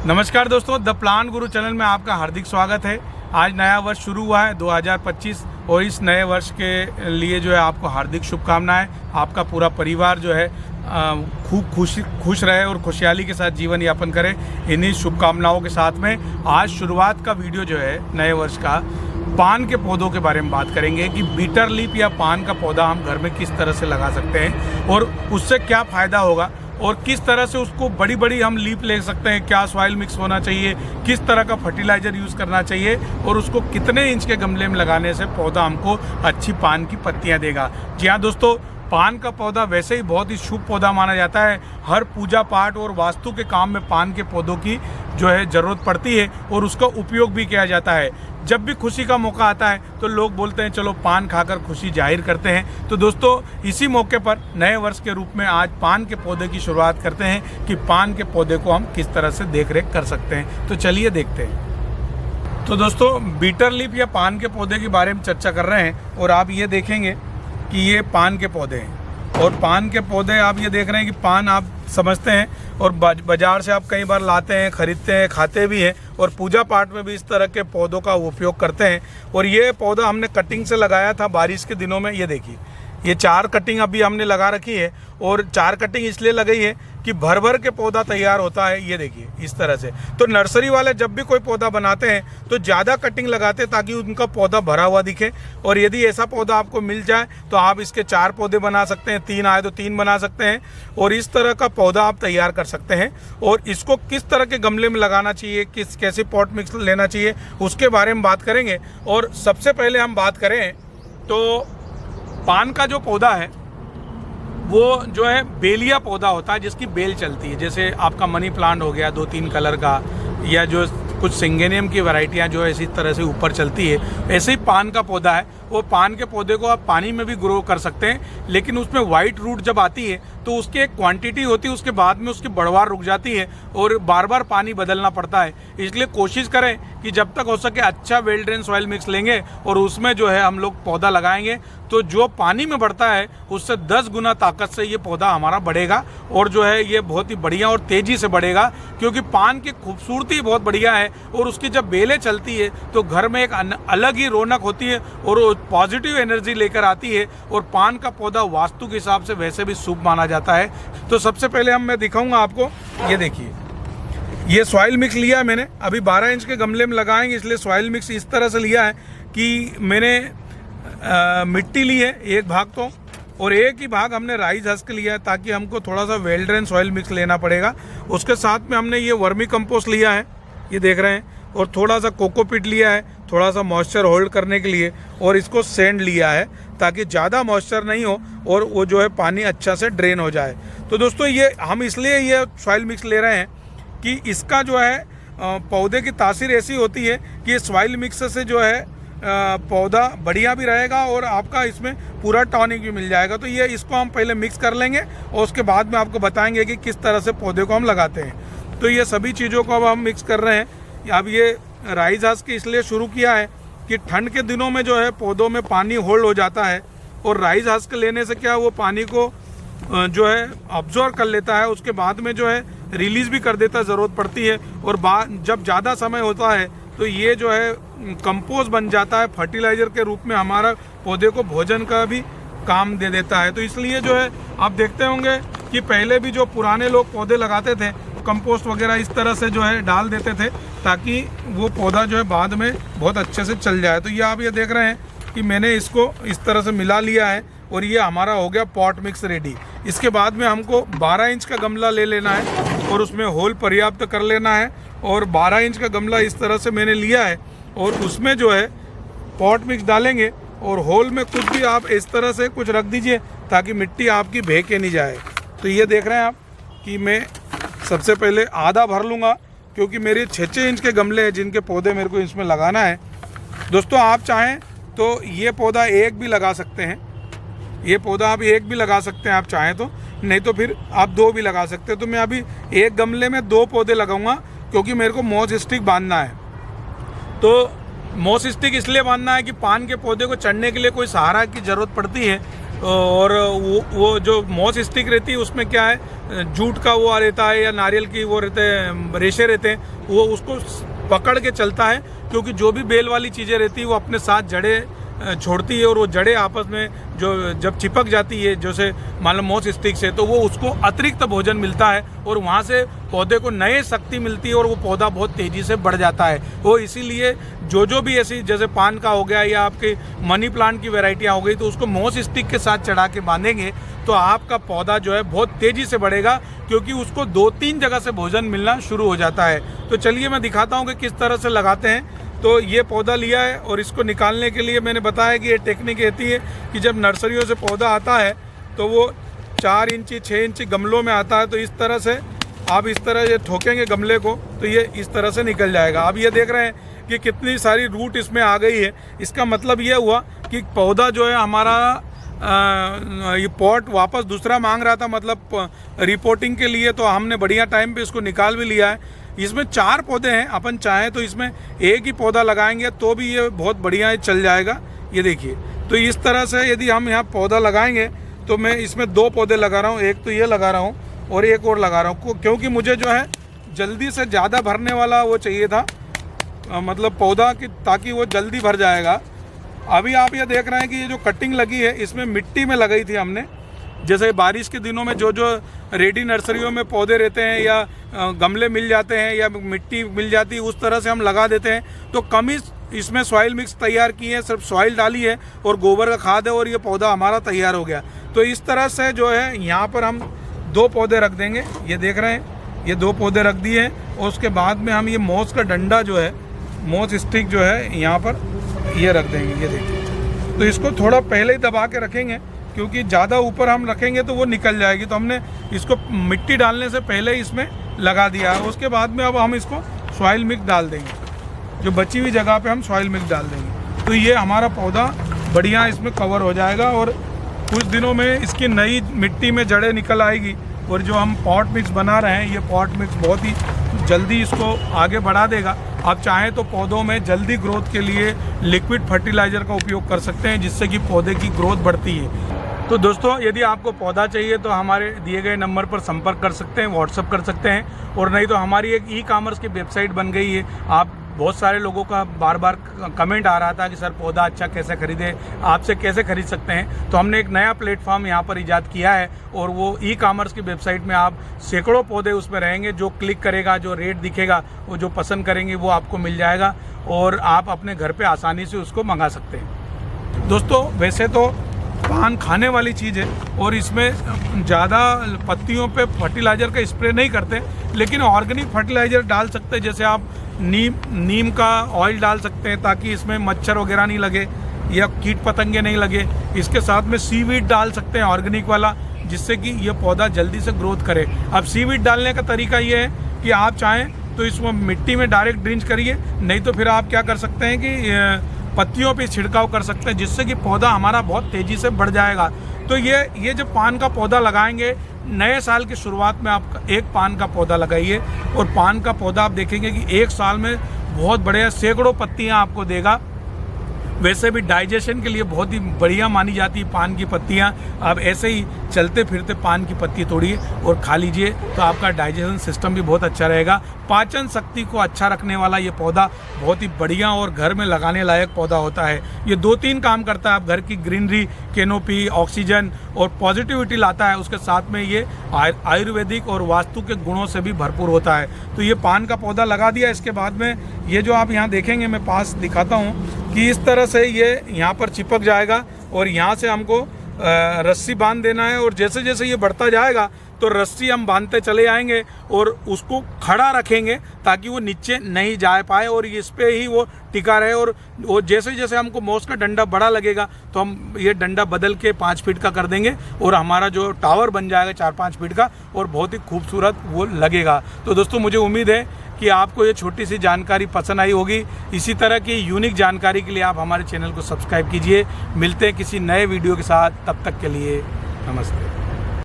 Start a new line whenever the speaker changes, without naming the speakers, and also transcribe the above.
नमस्कार दोस्तों, the plant Guru channel में आपका हार्दिक स्वागत है। आज नया वर्ष शुरू हुआ है 2025 और इस नए वर्ष के लिए जो है आपको हार्दिक शुभकामनाएं। आपका पूरा परिवार जो है खूब खुश रहे और खुशहाली के साथ जीवन यापन करे। इन्हीं शुभकामनाओं के साथ में आज शुरुआत का वीडियो जो है नए वर्ष का पान के पौधों के बारे में बात करेंगे कि बीटर लीफ या पान का पौधा हम घर में किस तरह से लगा सकते हैं और उससे क्या फ़ायदा होगा और किस तरह से उसको बड़ी बड़ी हम लीफ ले सकते हैं। क्या सॉइल मिक्स होना चाहिए, किस तरह का फर्टिलाइज़र यूज़ करना चाहिए और उसको कितने इंच के गमले में लगाने से पौधा हमको अच्छी पान की पत्तियां देगा। जी हाँ दोस्तों, पान का पौधा वैसे ही बहुत ही शुभ पौधा माना जाता है। हर पूजा पाठ और वास्तु के काम में पान के पौधों की जो है ज़रूरत पड़ती है और उसका उपयोग भी किया जाता है। जब भी खुशी का मौका आता है तो लोग बोलते हैं चलो पान खाकर खुशी जाहिर करते हैं। तो दोस्तों, इसी मौके पर नए वर्ष के रूप में आज पान के पौधे की शुरुआत करते हैं कि पान के पौधे को हम किस तरह से देख रेख कर सकते हैं। तो चलिए देखते हैं। तो दोस्तों, बीटर लीफ या पान के पौधे के बारे में चर्चा कर रहे हैं और आप ये देखेंगे कि ये पान के पौधे हैं और पान के पौधे आप ये देख रहे हैं कि पान आप समझते हैं और बाज़ार से आप कई बार लाते हैं, ख़रीदते हैं, खाते भी हैं और पूजा पाठ में भी इस तरह के पौधों का उपयोग करते हैं। और ये पौधा हमने कटिंग से लगाया था बारिश के दिनों में। ये देखिए, ये 4 कटिंग अभी हमने लगा रखी है और 4 कटिंग इसलिए लगाई है कि भर भर के पौधा तैयार होता है। ये देखिए इस तरह से। तो नर्सरी वाले जब भी कोई पौधा बनाते हैं तो ज़्यादा कटिंग लगाते हैं ताकि उनका पौधा भरा हुआ दिखे। और यदि ऐसा पौधा आपको मिल जाए तो आप इसके 4 पौधे बना सकते हैं, 3 आए तो 3 बना सकते हैं और इस तरह का पौधा आप तैयार कर सकते हैं। और इसको किस तरह के गमले में लगाना चाहिए, कैसे पॉट मिक्स लेना चाहिए, उसके बारे में बात करेंगे। और सबसे पहले हम बात करें तो पान का जो पौधा है वो जो है बेलिया पौधा होता है जिसकी बेल चलती है। जैसे आपका मनी प्लांट हो गया 2-3 कलर का, या जो कुछ सिंगेनियम की वैरायटियां जो है इसी तरह से ऊपर चलती है, ऐसे ही पान का पौधा है। वो पान के पौधे को आप पानी में भी ग्रो कर सकते हैं, लेकिन उसमें वाइट रूट जब आती है तो उसकी एक क्वांटिटी होती है, उसके बाद में उसकी बढ़वार रुक जाती है और बार बार पानी बदलना पड़ता है। इसलिए कोशिश करें कि जब तक हो सके अच्छा वेल ड्रेन सॉइल मिक्स लेंगे और उसमें जो है हम लोग पौधा लगाएंगे तो जो पानी में बढ़ता है उससे 10 गुना ताकत से ये पौधा हमारा बढ़ेगा और जो है ये बहुत ही बढ़िया और तेज़ी से बढ़ेगा। क्योंकि पान की खूबसूरती बहुत बढ़िया है और उसकी जब बेलें चलती है तो घर में एक अलग ही रौनक होती है और पॉजिटिव एनर्जी लेकर आती है। और पान का पौधा वास्तु के हिसाब से वैसे भी शुभ माना जाता है। तो सबसे पहले मैं दिखाऊंगा आपको, ये देखिए, ये सॉइल मिक्स लिया है मैंने। अभी 12 इंच के गमले में लगाएंगे इसलिए सॉइल मिक्स इस तरह से लिया है कि मैंने मिट्टी ली है एक भाग तो, और एक ही भाग हमने राइस हस्क लिया है ताकि हमको थोड़ा सा वेल ड्रेन सॉइल मिक्स लेना पड़ेगा। उसके साथ में हमने ये वर्मी कंपोस्ट लिया है, ये देख रहे हैं, और थोड़ा सा कोकोपीट लिया है थोड़ा सा मॉइस्चर होल्ड करने के लिए, और इसको सैंड लिया है ताकि ज़्यादा मॉइस्चर नहीं हो और वो जो है पानी अच्छा से ड्रेन हो जाए। तो दोस्तों, ये हम इसलिए ये सॉइल मिक्स ले रहे हैं कि इसका जो है पौधे की तासीर ऐसी होती है कि सॉइल मिक्स से जो है पौधा बढ़िया भी रहेगा और आपका इसमें पूरा टॉनिक भी मिल जाएगा। तो ये इसको हम पहले मिक्स कर लेंगे और उसके बाद में आपको बताएंगे कि किस तरह से पौधे को हम लगाते हैं। तो ये सभी चीज़ों को अब हम मिक्स कर रहे हैं। अब ये राइस हस्क इसलिए शुरू किया है कि ठंड के दिनों में जो है पौधों में पानी होल्ड हो जाता है और राइस हस्क लेने से क्या वो पानी को जो है ऑब्जॉर्व कर लेता है, उसके बाद में जो है रिलीज़ भी कर देता है, ज़रूरत पड़ती है। और जब ज़्यादा समय होता है तो ये जो है कंपोस्ट बन जाता है, फर्टिलाइज़र के रूप में हमारा पौधे को भोजन का भी काम दे देता है। तो इसलिए जो है आप देखते होंगे कि पहले भी जो पुराने लोग पौधे लगाते थे कंपोस्ट वगैरह इस तरह से जो है डाल देते थे ताकि वो पौधा जो है बाद में बहुत अच्छे से चल जाए। तो ये आप ये देख रहे हैं कि मैंने इसको इस तरह से मिला लिया है और ये हमारा हो गया पॉट मिक्स रेडी। इसके बाद में हमको 12 इंच का गमला ले लेना है और उसमें होल पर्याप्त कर लेना है। और 12 इंच का गमला इस तरह से मैंने लिया है और उसमें जो है पॉट मिक्स डालेंगे और होल में कुछ भी आप इस तरह से कुछ रख दीजिए ताकि मिट्टी आपकी बह के नहीं जाए। तो ये देख रहे हैं आप कि मैं सबसे पहले आधा भर लूँगा क्योंकि मेरे 6-6 इंच के गमले हैं जिनके पौधे मेरे को इसमें लगाना है। दोस्तों, आप चाहें तो ये पौधा एक भी लगा सकते हैं, ये पौधा आप एक भी लगा सकते हैं आप चाहें तो, नहीं तो फिर आप 2 भी लगा सकते हैं। तो मैं अभी एक गमले में 2 पौधे लगाऊंगा क्योंकि मेरे को मॉस स्टिक बांधना है। तो मॉस स्टिक इसलिए बांधना है कि पान के पौधे को चढ़ने के लिए कोई सहारा की ज़रूरत पड़ती है और वो जो मॉस स्टिक रहती है उसमें क्या है, जूट का वो रहता है या नारियल की वो रहते हैं, रेशे रहते हैं, वो उसको पकड़ के चलता है, क्योंकि जो भी बेल वाली चीज़ें रहती है वो अपने साथ जड़ें छोड़ती है और वो जड़ें आपस में जो जब चिपक जाती है जैसे मान लो मॉस स्टिक से, तो वो उसको अतिरिक्त भोजन मिलता है और वहाँ से पौधे को नए शक्ति मिलती है और वो पौधा बहुत तेज़ी से बढ़ जाता है। वो इसीलिए जो भी ऐसी जैसे पान का हो गया या आपके मनी प्लांट की वैरायटियाँ हो गई, तो उसको मॉस स्टिक के साथ चढ़ा के बांधेंगे तो आपका पौधा जो है बहुत तेज़ी से बढ़ेगा, क्योंकि उसको 2-3 जगह से भोजन मिलना शुरू हो जाता है। तो चलिए मैं दिखाता हूँ कि किस तरह से लगाते हैं। तो ये पौधा लिया है और इसको निकालने के लिए मैंने बताया कि ये टेक्निक रहती है कि जब नर्सरियों से पौधा आता है तो वो 4 इंची 6 इंची गमलों में आता है, तो इस तरह से आप इस तरह ये ठोकेंगे गमले को तो ये इस तरह से निकल जाएगा। आप ये देख रहे हैं कि कितनी सारी रूट इसमें आ गई है। इसका मतलब ये हुआ कि पौधा जो है हमारा ये पॉट वापस दूसरा मांग रहा था, मतलब रिपोर्टिंग के लिए, तो हमने बढ़िया टाइम पे इसको निकाल भी लिया है। इसमें 4 पौधे हैं, अपन चाहें तो इसमें एक ही पौधा लगाएंगे तो भी ये बहुत बढ़िया चल जाएगा। ये देखिए, तो इस तरह से यदि हम यहाँ पौधा लगाएंगे तो मैं इसमें 2 पौधे लगा रहा हूँ, एक तो ये लगा रहा हूँ और एक और लगा रहा हूँ, क्योंकि मुझे जो है जल्दी से ज़्यादा भरने वाला वो चाहिए था, मतलब पौधा कि ताकि वो जल्दी भर जाएगा। अभी आप ये देख रहे हैं कि ये जो कटिंग लगी है इसमें मिट्टी में लगाई थी हमने, जैसे बारिश के दिनों में जो रेडी नर्सरियों में पौधे रहते हैं या गमले मिल जाते हैं या मिट्टी मिल जाती है, उस तरह से हम लगा देते हैं। तो कम ही इसमें सॉइल मिक्स तैयार की है, सिर्फ सॉइल डाली है और गोबर का खाद है और ये पौधा हमारा तैयार हो गया। तो इस तरह से जो है यहाँ पर हम 2 पौधे रख देंगे, ये देख रहे हैं, ये 2 पौधे रख दिए हैं और उसके बाद में हम ये मॉस का डंडा जो है, मॉस स्टिक जो है यहाँ पर ये रख देंगे। ये देखिए, तो इसको थोड़ा पहले ही दबा के रखेंगे, क्योंकि ज़्यादा ऊपर हम रखेंगे तो वो निकल जाएगी। तो हमने इसको मिट्टी डालने से पहले इसमें लगा दिया है। उसके बाद में अब हम इसको सॉइल मिक्स डाल देंगे, जो बची हुई जगह पे हम सॉइल मिक्स डाल देंगे, तो ये हमारा पौधा बढ़िया इसमें कवर हो जाएगा और कुछ दिनों में इसकी नई मिट्टी में जड़ें निकल आएगी। और जो हम पॉट मिक्स बना रहे हैं, ये पॉट मिक्स बहुत ही जल्दी इसको आगे बढ़ा देगा। आप चाहें तो पौधों में जल्दी ग्रोथ के लिए लिक्विड फर्टिलाइज़र का उपयोग कर सकते हैं, जिससे कि पौधे की ग्रोथ बढ़ती है। तो दोस्तों, यदि आपको पौधा चाहिए तो हमारे दिए गए नंबर पर संपर्क कर सकते हैं, व्हाट्सअप कर सकते हैं, और नहीं तो हमारी एक ई-कॉमर्स की वेबसाइट बन गई है। आप बहुत सारे लोगों का बार बार कमेंट आ रहा था कि सर पौधा अच्छा कैसे खरीदें, आपसे कैसे खरीद सकते हैं। तो हमने एक नया प्लेटफॉर्म यहाँ पर ईजाद किया है और वो ई-कॉमर्स की वेबसाइट में आप सैकड़ों पौधे उसमें रहेंगे। जो क्लिक करेगा, जो रेट दिखेगा, वो जो पसंद करेंगे वो आपको मिल जाएगा और आप अपने घर पे आसानी से उसको मंगा सकते हैं। दोस्तों, वैसे तो पान खाने वाली चीज़ है और इसमें ज़्यादा पत्तियों पे फर्टिलाइज़र का स्प्रे नहीं करते, लेकिन ऑर्गेनिक फर्टिलाइज़र डाल सकते हैं। जैसे आप नीम का ऑयल डाल सकते हैं ताकि इसमें मच्छर वगैरह नहीं लगे या कीट पतंगे नहीं लगे। इसके साथ में सीवीड डाल सकते हैं ऑर्गेनिक वाला, जिससे कि ये पौधा जल्दी से ग्रोथ करे। अब सीवीड डालने का तरीका ये है कि आप चाहें तो इसको मिट्टी में डायरेक्ट ड्रिंच करिए, नहीं तो फिर आप क्या कर सकते हैं कि पत्तियों पे छिड़काव कर सकते हैं, जिससे कि पौधा हमारा बहुत तेज़ी से बढ़ जाएगा। तो ये जब पान का पौधा लगाएंगे, नए साल की शुरुआत में आप एक पान का पौधा लगाइए और पान का पौधा आप देखेंगे कि 1 साल में बहुत बढ़िया सैकड़ों पत्तियां आपको देगा। वैसे भी डाइजेशन के लिए बहुत ही बढ़िया मानी जाती है पान की पत्तियां। आप ऐसे ही चलते फिरते पान की पत्ती तोड़िए और खा लीजिए, तो आपका डाइजेशन सिस्टम भी बहुत अच्छा रहेगा। पाचन शक्ति को अच्छा रखने वाला ये पौधा बहुत ही बढ़िया और घर में लगाने लायक पौधा होता है। ये 2-3 काम करता है। आप घर की ग्रीनरी, कैनोपी, ऑक्सीजन और पॉजिटिविटी लाता है। उसके साथ में ये आयुर्वेदिक और वास्तु के गुणों से भी भरपूर होता है। तो ये पान का पौधा लगा दिया। इसके बाद में ये जो आप यहाँ देखेंगे, मैं पास दिखाता हूँ कि इस तरह से ये यहाँ पर चिपक जाएगा और यहाँ से हमको रस्सी बांध देना है। और जैसे जैसे ये बढ़ता जाएगा तो रस्सी हम बांधते चले आएंगे और उसको खड़ा रखेंगे ताकि वो नीचे नहीं जा पाए और इस पे ही वो टिका रहे। और वो जैसे जैसे हमको मॉस का डंडा बड़ा लगेगा तो हम ये डंडा बदल के 5 फीट का कर देंगे और हमारा जो टावर बन जाएगा 4-5 फीट का और बहुत ही खूबसूरत वो लगेगा। तो दोस्तों, मुझे उम्मीद है कि आपको ये छोटी सी जानकारी पसंद आई होगी। इसी तरह की यूनिक जानकारी के लिए आप हमारे चैनल को सब्सक्राइब कीजिए। मिलते हैं किसी नए वीडियो के साथ, तब तक के लिए नमस्ते।